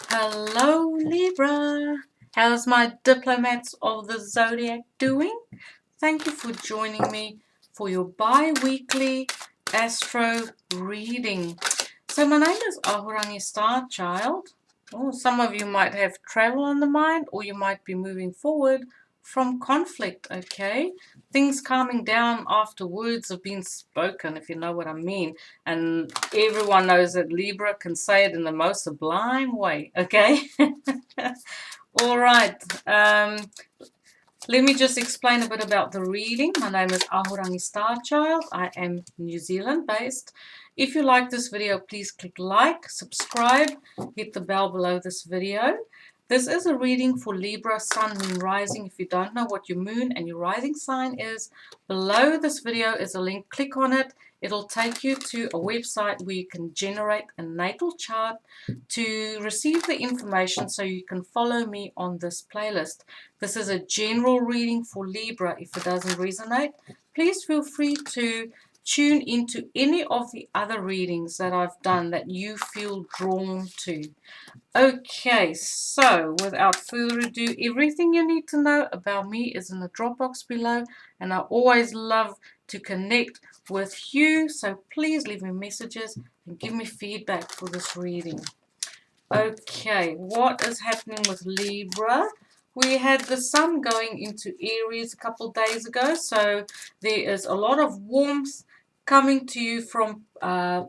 Hello Libra, how's my diplomats of the zodiac doing? Thank you for joining me for your bi-weekly astro reading. So my name is Ahorangi Starchild. Oh, some of you might have travel on the mind, or you might be moving forward from conflict, okay? Things calming down after words have been spoken, if you know what I mean. And everyone knows that Libra can say it in the most sublime way, okay? All right. Let me just explain a bit about the reading. My name is Ahorangi Starchild. I am New Zealand based. If you like this video, please click like, subscribe, hit the bell below this video. This is a reading for Libra, Sun, Moon, Rising. If you don't know what your Moon and your Rising sign is, below this video is a link. Click on it. It'll take you to a website where you can generate a natal chart to receive the information so you can follow me on this playlist. This is a general reading for Libra. If it doesn't resonate, please feel free to tune into any of the other readings that I've done that you feel drawn to. Okay, so without further ado, everything you need to know about me is in the drop box below, and I always love to connect with you, so please leave me messages and give me feedback for this reading. Okay, what is happening with Libra? We had the sun going into Aries a couple of days ago, so there is a lot of warmth coming to you from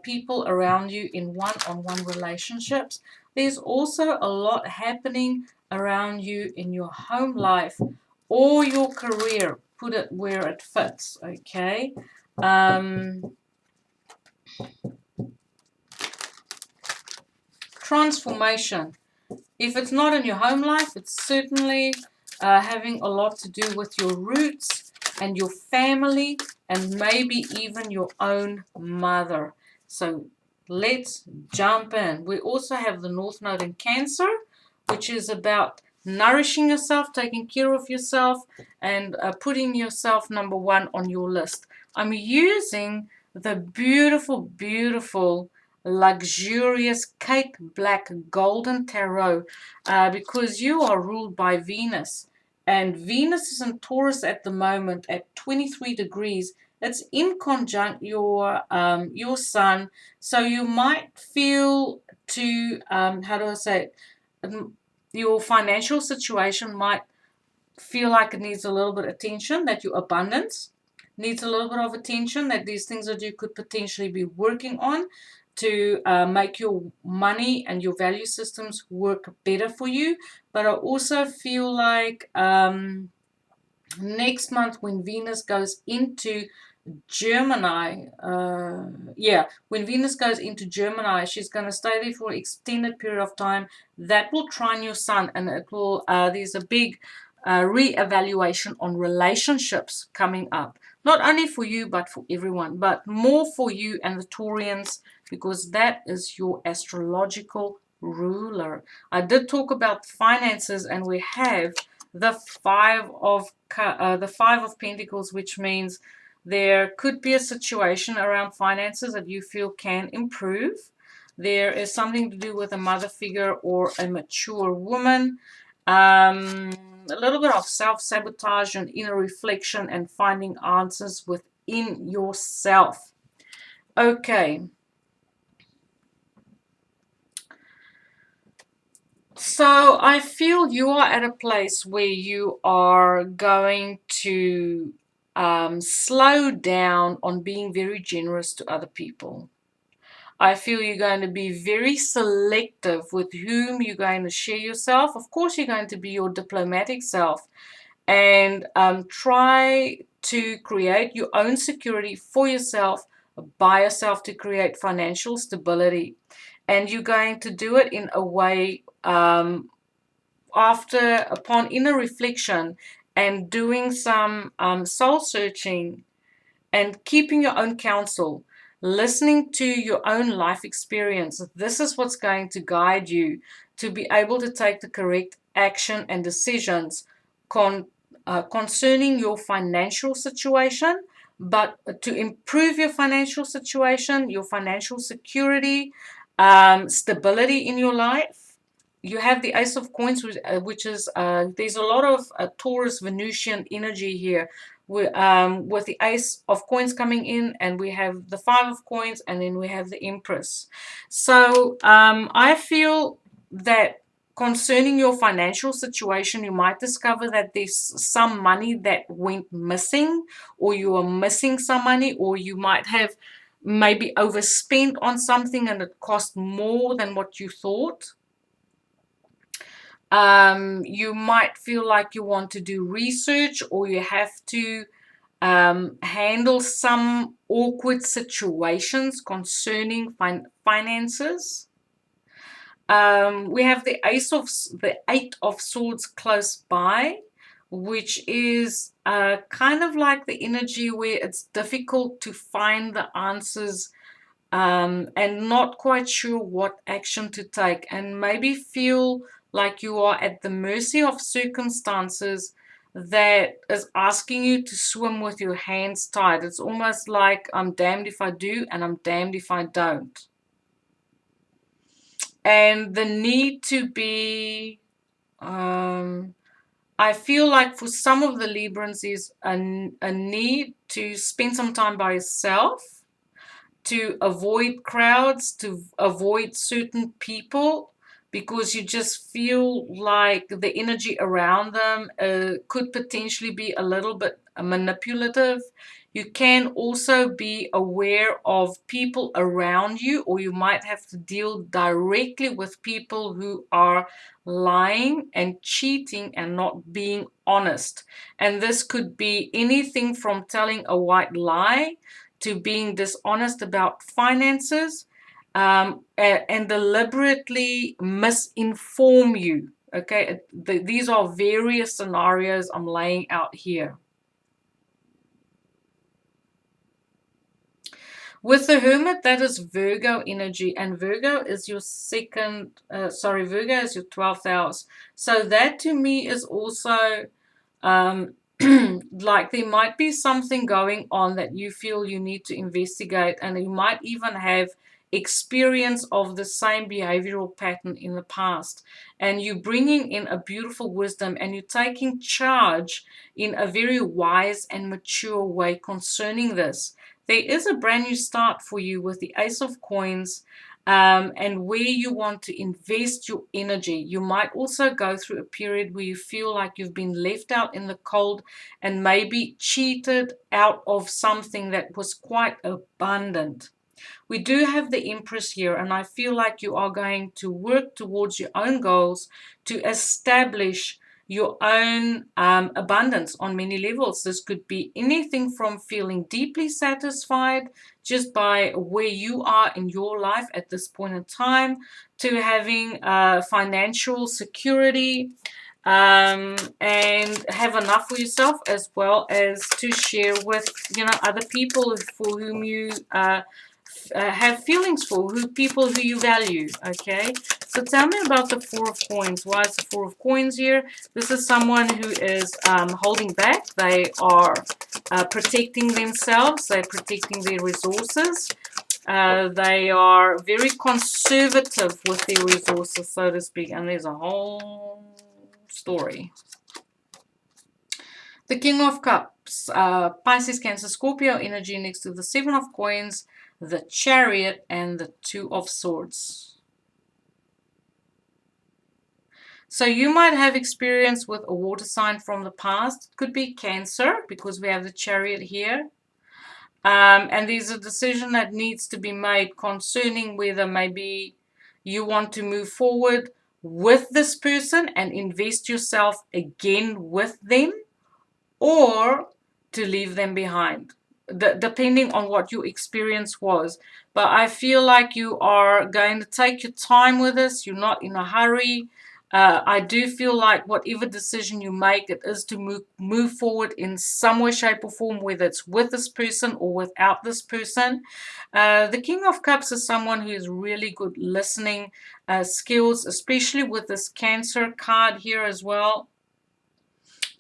people around you in one-on-one relationships. There's also a lot happening around you in your home life or your career. Put it where it fits, okay? Transformation. If it's not in your home life, it's certainly having a lot to do with your roots and your family and maybe even your own mother. So let's jump in. We also have the North Node in Cancer, which is about nourishing yourself, taking care of yourself, and putting yourself number one on your list. I'm using the beautiful, beautiful luxurious Cape Black Golden Tarot because you are ruled by Venus, and Venus is in Taurus at the moment at 23 degrees. It's in conjunct your sun, so you might feel to how do I say it? Your financial situation might feel like it needs a little bit of attention, that your abundance needs a little bit of attention, that these things that you could potentially be working on to make your money and your value systems work better for you. But I also feel like next month when Venus goes into Gemini, when Venus goes into Gemini, she's going to stay there for an extended period of time. That will trine your sun, and it will. There's a big re-evaluation on relationships coming up, not only for you but for everyone, but more for you and the Taurians because that is your astrological ruler. I did talk about finances, and we have the Five of Pentacles, which means there could be a situation around finances that you feel can improve. There is something to do with a mother figure or a mature woman. A little bit of self-sabotage and inner reflection and finding answers within yourself. Okay. So I feel you are at a place where you are going to slow down on being very generous to other people. I feel you're going to be very selective with whom you're going to share yourself. Of course, you're going to be your diplomatic self and try to create your own security for yourself, by yourself, to create financial stability. And you're going to do it in a way upon inner reflection and doing some soul searching and keeping your own counsel, listening to your own life experience. This is what's going to guide you to be able to take the correct action and decisions concerning your financial situation, but to improve your financial situation, your financial security, stability in your life. you have the Ace of Coins, which is, there's a lot of Taurus Venusian energy here, with the Ace of Coins coming in, and we have the Five of Coins, and then we have the Empress. So I feel that concerning your financial situation, you might discover that there's some money that went missing, or you are missing some money, or you might have maybe overspent on something and it cost more than what you thought. You might feel like you want to do research, or you have to handle some awkward situations concerning finances. We have the Eight of Swords close by, which is kind of like the energy where it's difficult to find the answers, and not quite sure what action to take, and maybe feel like you are at the mercy of circumstances that is asking you to swim with your hands tied. It's almost like I'm damned if I do and I'm damned if I don't. And the need to be, I feel like for some of the Librans is a need to spend some time by yourself, to avoid crowds, to avoid certain people, because you just feel like the energy around them could potentially be a little bit manipulative. You can also be aware of people around you, or you might have to deal directly with people who are lying and cheating and not being honest. And this could be anything from telling a white lie to being dishonest about finances, and deliberately misinform you. Okay, these are various scenarios I'm laying out here. With the Hermit, that is Virgo energy, and Virgo is your Virgo is your 12th house. So that to me is also like there might be something going on that you feel you need to investigate, and you might even have experience of the same behavioral pattern in the past, and you're bringing in a beautiful wisdom, and you're taking charge in a very wise and mature way concerning this. There is a brand new start for you with the Ace of Coins, and where you want to invest your energy. You might also go through a period where you feel like you've been left out in the cold and maybe cheated out of something that was quite abundant. We do have the Empress here, and I feel like you are going to work towards your own goals to establish your own abundance on many levels. This could be anything from feeling deeply satisfied just by where you are in your life at this point in time, to having financial security, and have enough for yourself, as well as to share with other people for whom you have feelings for, people who you value. Okay, so tell me about the Four of Coins. Why is the Four of Coins here? This is someone who is holding back. They are protecting themselves. They're protecting their resources. They are very conservative with their resources, so to speak. And there's a whole story. The King of Cups, Pisces, Cancer, Scorpio energy next to the Seven of Coins, the Chariot, and the Two of Swords. So you might have experience with a water sign from the past. It could be Cancer, because we have the Chariot here. And there's a decision that needs to be made concerning whether maybe you want to move forward with this person and invest yourself again with them, or to leave them behind, depending on what your experience was. But I feel like you are going to take your time with this. You're not in a hurry. I do feel like whatever decision you make, it is to move forward in some way, shape, or form, whether it's with this person or without this person. The King of Cups is someone who has really good listening skills, especially with this Cancer card here as well.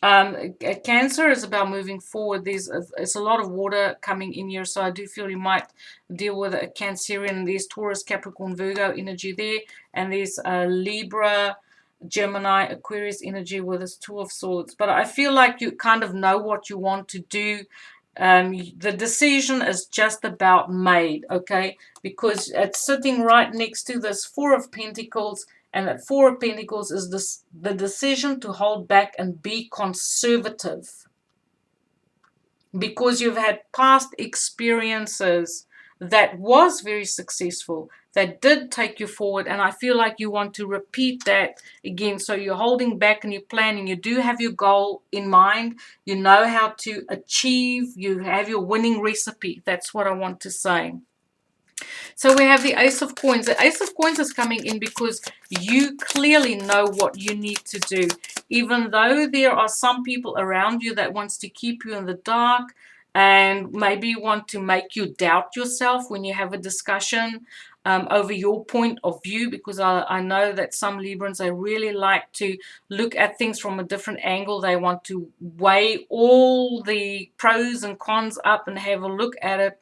Cancer is about moving forward. It's a lot of water coming in here, so I do feel you might deal with a Cancerian. There's Taurus, Capricorn, Virgo energy there, and there's Libra, Gemini, Aquarius energy with this Two of Swords. But I feel like you kind of know what you want to do. The decision is just about made, okay? Because it's sitting right next to this Four of Pentacles, and that Four of Pentacles is the decision to hold back and be conservative. Because you've had past experiences that was very successful, that did take you forward, and I feel like you want to repeat that again. So you're holding back and you're planning. You do have your goal in mind. You know how to achieve. You have your winning recipe. That's what I want to say. So we have the Ace of Coins. The Ace of Coins is coming in because you clearly know what you need to do. Even though there are some people around you that wants to keep you in the dark and maybe want to make you doubt yourself when you have a discussion over your point of view, because I know that some Librans, they really like to look at things from a different angle. They want to weigh all the pros and cons up and have a look at it,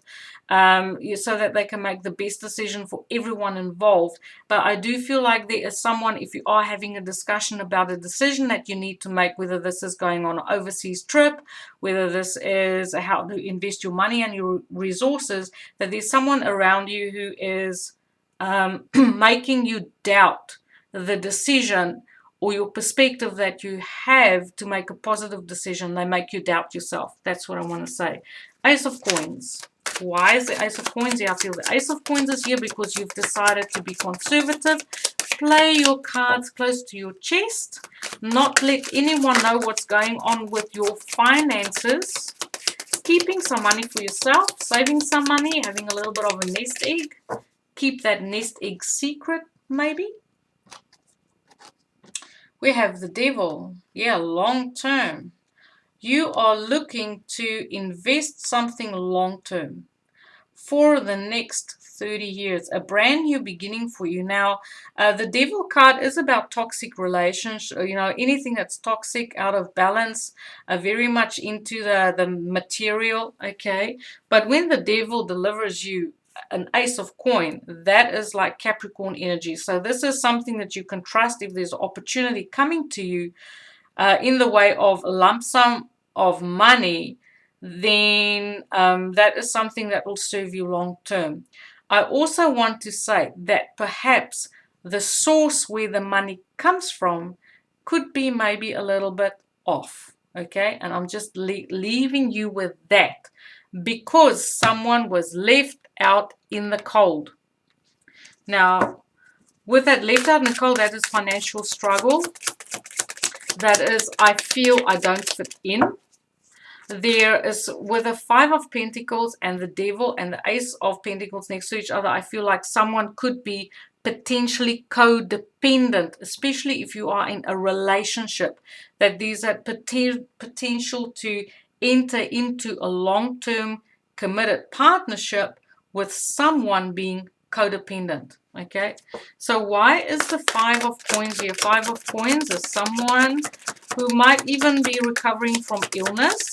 so that they can make the best decision for everyone involved. But I do feel like there is someone, if you are having a discussion about a decision that you need to make, whether this is going on an overseas trip, whether this is how to invest your money and your resources, that there's someone around you who is making you doubt the decision or your perspective that you have to make a positive decision. They make you doubt yourself. That's what I want to say. Ace of Coins. Why is the Ace of Coins here? I feel the Ace of Coins is here because you've decided to be conservative. Play your cards close to your chest. Not let anyone know what's going on with your finances. Keeping some money for yourself. Saving some money. Having a little bit of a nest egg. Keep that nest egg secret, maybe. We have the Devil. Yeah, long term. You are looking to invest something long term for the next 30 years, a brand new beginning for you. Now, the Devil card is about toxic relations, anything that's toxic, out of balance, very much into the material, okay? But when the Devil delivers you an Ace of Coin, that is like Capricorn energy. So this is something that you can trust. If there's opportunity coming to you in the way of a lump sum of money, then that is something that will serve you long term. I also want to say that perhaps the source where the money comes from could be maybe a little bit off, okay? And I'm just leaving you with that, because someone was left out in the cold. Now, with that left out in the cold, that is financial struggle. That is, I feel I don't fit in. There is, with the Five of Pentacles and the Devil and the Ace of Pentacles next to each other, I feel like someone could be potentially codependent, especially if you are in a relationship, that there's a potential to enter into a long-term committed partnership with someone being codependent. Okay, so why is the Five of Coins here? Five of Coins is someone who might even be recovering from illness.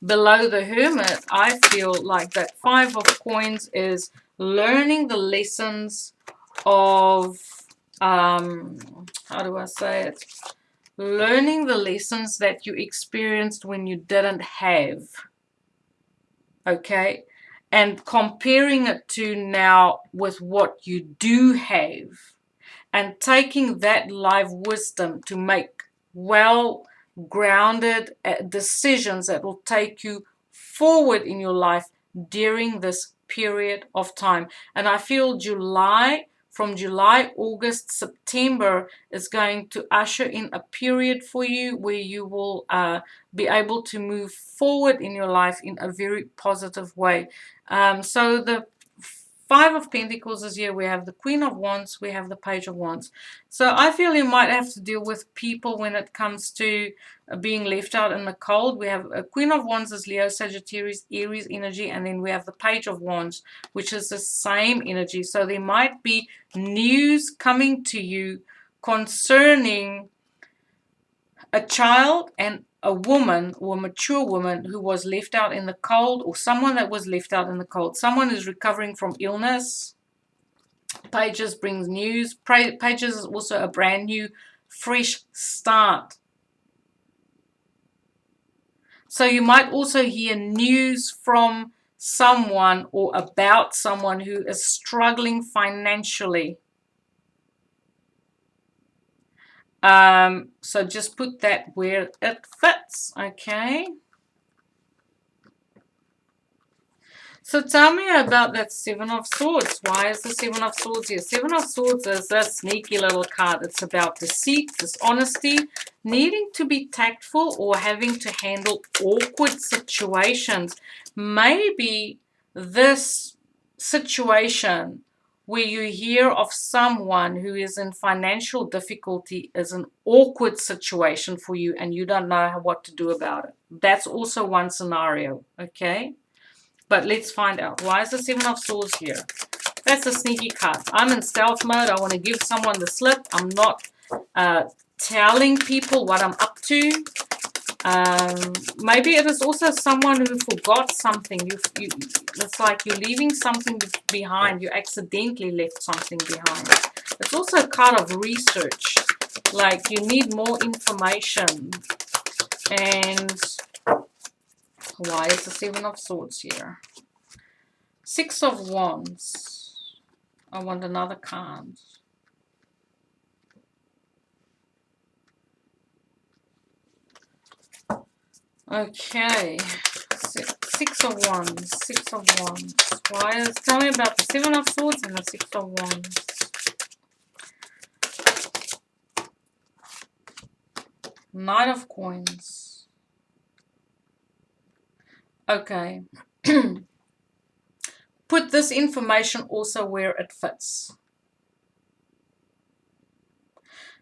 Below the Hermit, I feel like that Five of Coins is learning the lessons of, how do I say it? Learning the lessons that you experienced when you didn't have. Okay? And comparing it to now with what you do have. And taking that life wisdom to make well-grounded decisions that will take you forward in your life during this period of time. And I feel from July, August, September is going to usher in a period for you where you will be able to move forward in your life in a very positive way. So the Five of Pentacles is here. We have the Queen of Wands. We have the Page of Wands. So I feel you might have to deal with people when it comes to being left out in the cold. We have a Queen of Wands is Leo, Sagittarius, Aries energy. And then we have the Page of Wands, which is the same energy. So there might be news coming to you concerning A child and a woman or a mature woman who was left out in the cold, or someone that was left out in the cold. Someone who's recovering from illness. Pages brings news. Pages is also a brand new, fresh start. So you might also hear news from someone or about someone who is struggling financially. So just put that where it fits, okay? So tell me about that Seven of Swords. Why is the Seven of Swords here? Seven of Swords is a sneaky little card. It's about deceit, dishonesty, needing to be tactful, or having to handle awkward situations. Maybe this situation where you hear of someone who is in financial difficulty is an awkward situation for you and you don't know what to do about it. That's also one scenario, okay? But let's find out. Why is the Seven of Swords here? That's a sneaky card. I'm in stealth mode. I want to give someone the slip. I'm not telling people what I'm up to. Maybe it is also someone who forgot something. It's like you're leaving something behind. You accidentally left something behind. It's also a card of research. Like you need more information. And why is the Seven of Swords here? Six of Wands. I want another card. Okay. Six of Wands. Six of Wands. Why is, tell me about the Seven of Swords and the Six of Wands. Knight of Coins. Okay. Put this information also where it fits.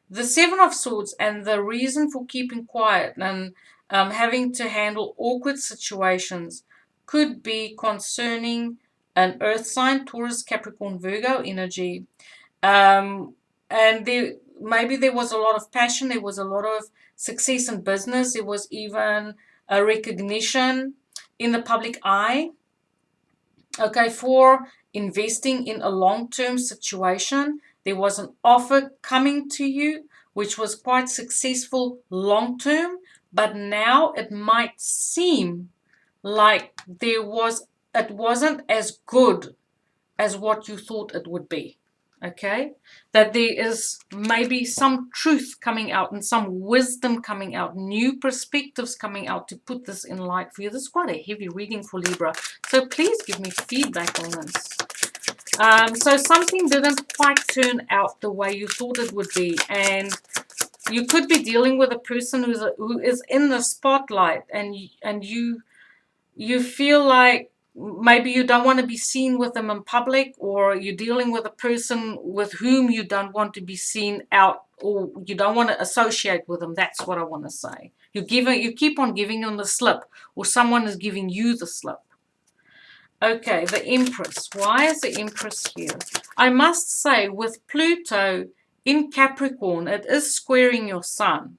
The Seven of Swords and the reason for keeping quiet and having to handle awkward situations could be concerning an earth sign, Taurus, Capricorn, Virgo energy. And maybe there was a lot of passion, there was a lot of success in business, there was even a recognition in the public eye. Okay, for investing in a long-term situation, there was an offer coming to you, which was quite successful long-term, but now it might seem like it wasn't as good as what you thought it would be. Okay, that there is maybe some truth coming out and some wisdom coming out, new perspectives coming out to put this in light for you. This is quite a heavy reading for Libra, so please give me feedback on this. So something didn't quite turn out the way you thought it would be, and you could be dealing with a person who is in the spotlight, and you feel like maybe you don't want to be seen with them in public, or you're dealing with a person with whom you don't want to be seen out, or you don't want to associate with them. That's what I want to say. You keep on giving them the slip, or someone is giving you the slip. Okay, the Empress. Why is the Empress here? I must say, with Pluto in Capricorn, it is squaring your Sun.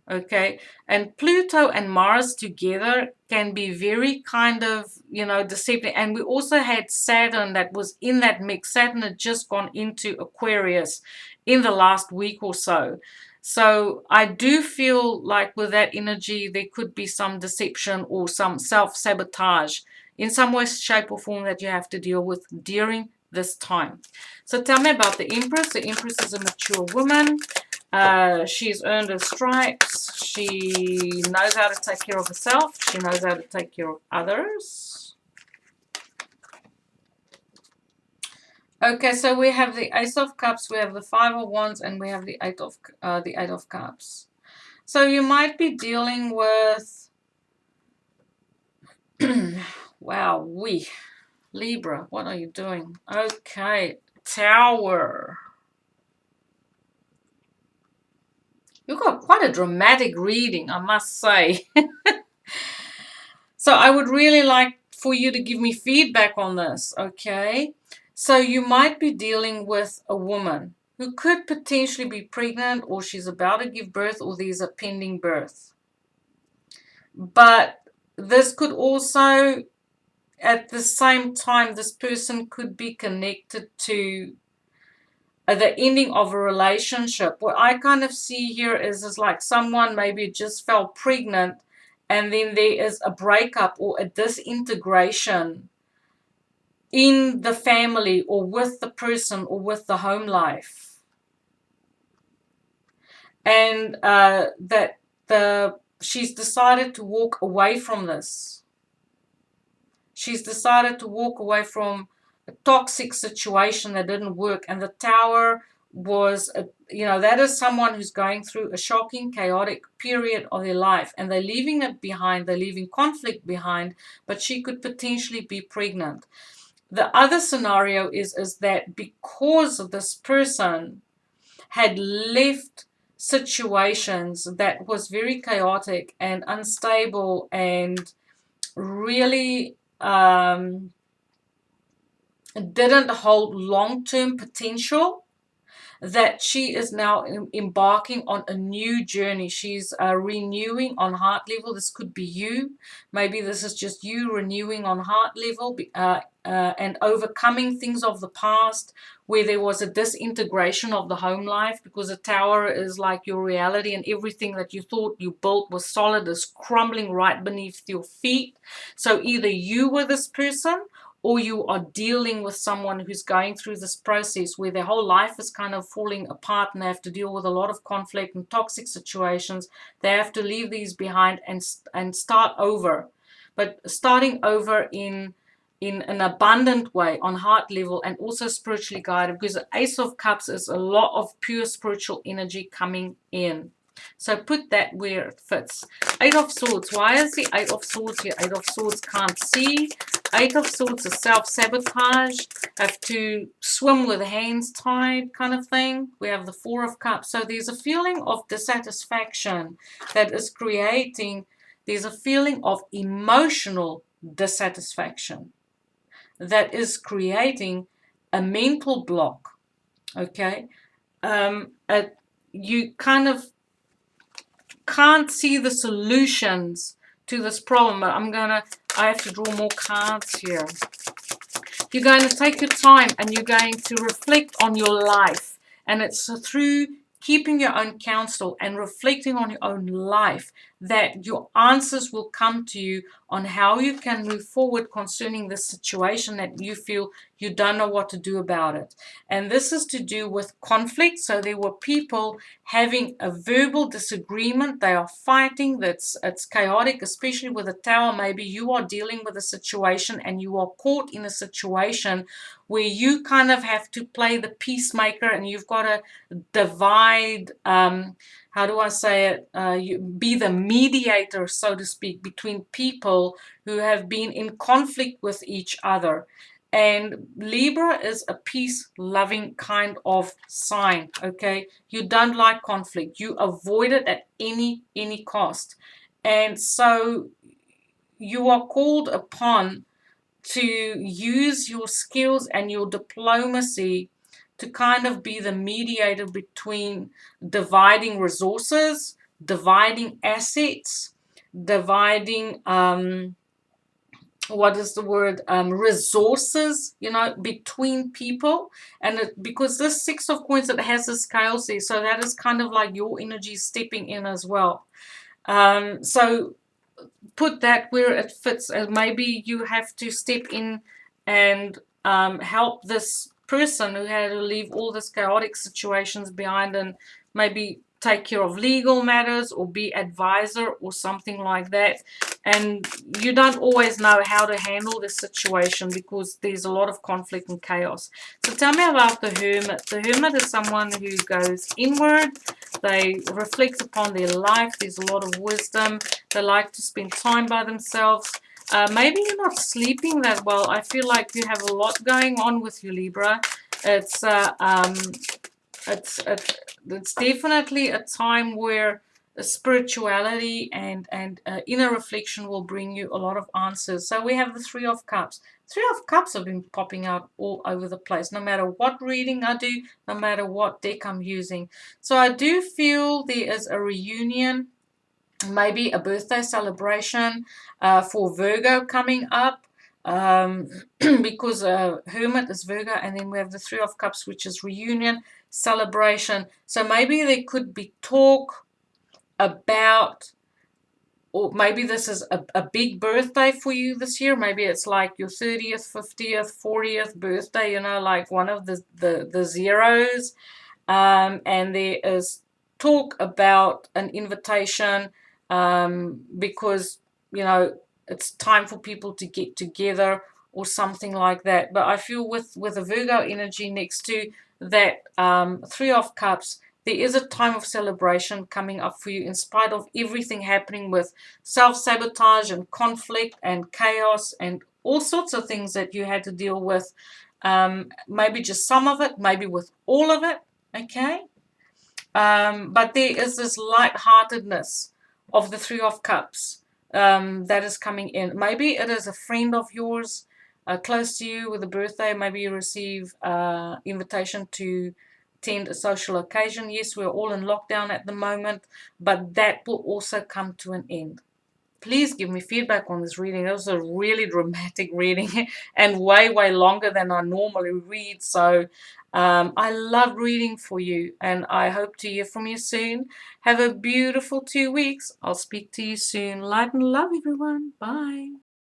Okay, and Pluto and Mars together can be very kind of, deceptive. And we also had Saturn that was in that mix. Saturn had just gone into Aquarius in the last week or so. So I do feel like with that energy, there could be some deception or some self-sabotage in some way, shape, or form that you have to deal with during this time. So tell me about the Empress. The Empress is a mature woman. She's earned her stripes. She knows how to take care of herself. She knows how to take care of others. Okay, so we have the Ace of Cups, we have the Five of Wands, and we have the Eight of Cups. So you might be dealing with wow, Libra, what are you doing? Okay, Tower. You've got quite a dramatic reading, I must say. So I would really like for you to give me feedback on this, okay? So you might be dealing with a woman who could potentially be pregnant, or she's about to give birth, or there's a pending birth. But this could also, at the same time, this person could be connected to the ending of a relationship. What I kind of see here is like someone maybe just fell pregnant, and then there is a breakup or a disintegration in the family or with the person or with the home life. And that she's decided to walk away from this. She's decided to walk away from a toxic situation that didn't work. And the Tower was, that is someone who's going through a shocking, chaotic period of their life. And they're leaving it behind. They're leaving conflict behind. But she could potentially be pregnant. The other scenario is that because this person had left situations that was very chaotic and unstable and really didn't hold long-term potential, that she is now embarking on a new journey. She's renewing on heart level. This could be you. Maybe this is just you renewing on heart level and overcoming things of the past where there was a disintegration of the home life, because a Tower is like your reality, and everything that you thought you built was solid is crumbling right beneath your feet. So either you were this person, or you are dealing with someone who's going through this process where their whole life is kind of falling apart, and they have to deal with a lot of conflict and toxic situations. They have to leave these behind and start over. But starting over in an abundant way on heart level, and also spiritually guided, because the Ace of Cups is a lot of pure spiritual energy coming in. So put that where it fits. Eight of Swords. Why is the Eight of Swords here? Eight of Swords can't see. Eight of Swords is self-sabotage. Have to swim with hands tied kind of thing. We have the Four of Cups. So there's a feeling of dissatisfaction that is creating. There's a feeling of emotional dissatisfaction that is creating a mental block. Okay. You kind of can't see the solutions to this problem. But I have to draw more cards here. You're going to take your time and you're going to reflect on your life. And it's through keeping your own counsel and reflecting on your own life that your answers will come to you on how you can move forward concerning this situation that you feel you don't know what to do about it. And this is to do with conflict. So there were people having a verbal disagreement. They are fighting. It's chaotic, especially with a Tower. Maybe you are dealing with a situation and you are caught in a situation where you kind of have to play the peacemaker, and you've got to divide, how do I say it, be the mediator, so to speak, between people who have been in conflict with each other. And Libra is a peace-loving kind of sign, okay? You don't like conflict. You avoid it at any cost. And so you are called upon to use your skills and your diplomacy to kind of be the mediator between dividing resources, dividing assets, dividing, resources, between people. And because this Six of Coins, it has the scales there, so that is kind of like your energy stepping in as well. So put that where it fits, and maybe you have to step in and help this person who had to leave all these chaotic situations behind, and maybe take care of legal matters or be advisor or something like that. And you don't always know how to handle this situation because there's a lot of conflict and chaos. So tell me about the Hermit. The Hermit is someone who goes inward. They reflect upon their life. There's a lot of wisdom. They like to spend time by themselves. Maybe you're not sleeping that well. I feel like you have a lot going on with you, Libra. It's definitely a time where spirituality and inner reflection will bring you a lot of answers. So we have the Three of Cups. Three of Cups have been popping out all over the place, no matter what reading I do, no matter what deck I'm using. So I do feel there is a reunion, maybe a birthday celebration for Virgo coming up, because Hermit is Virgo, and then we have the Three of Cups, which is reunion, celebration. So maybe there could be talk about, or maybe this is a big birthday for you this year. Maybe it's like your 30th, 50th, 40th birthday, you know, like one of the zeros. And there is talk about an invitation, because, you know, it's time for people to get together or something like that. But I feel with a Virgo energy next to that Three of Cups, there is a time of celebration coming up for you, in spite of everything happening with self-sabotage and conflict and chaos and all sorts of things that you had to deal with. Maybe just some of it, maybe with all of it, okay? But there is this lightheartedness of the Three of Cups that is coming in. Maybe it is a friend of yours close to you with a birthday. Maybe you receive invitation to attend a social occasion. Yes, we're all in lockdown at the moment, but that will also come to an end. Please give me feedback on this reading. It was a really dramatic reading and way, way longer than I normally read. So I love reading for you, and I hope to hear from you soon. Have a beautiful 2 weeks. I'll speak to you soon. Light and love, everyone. Bye.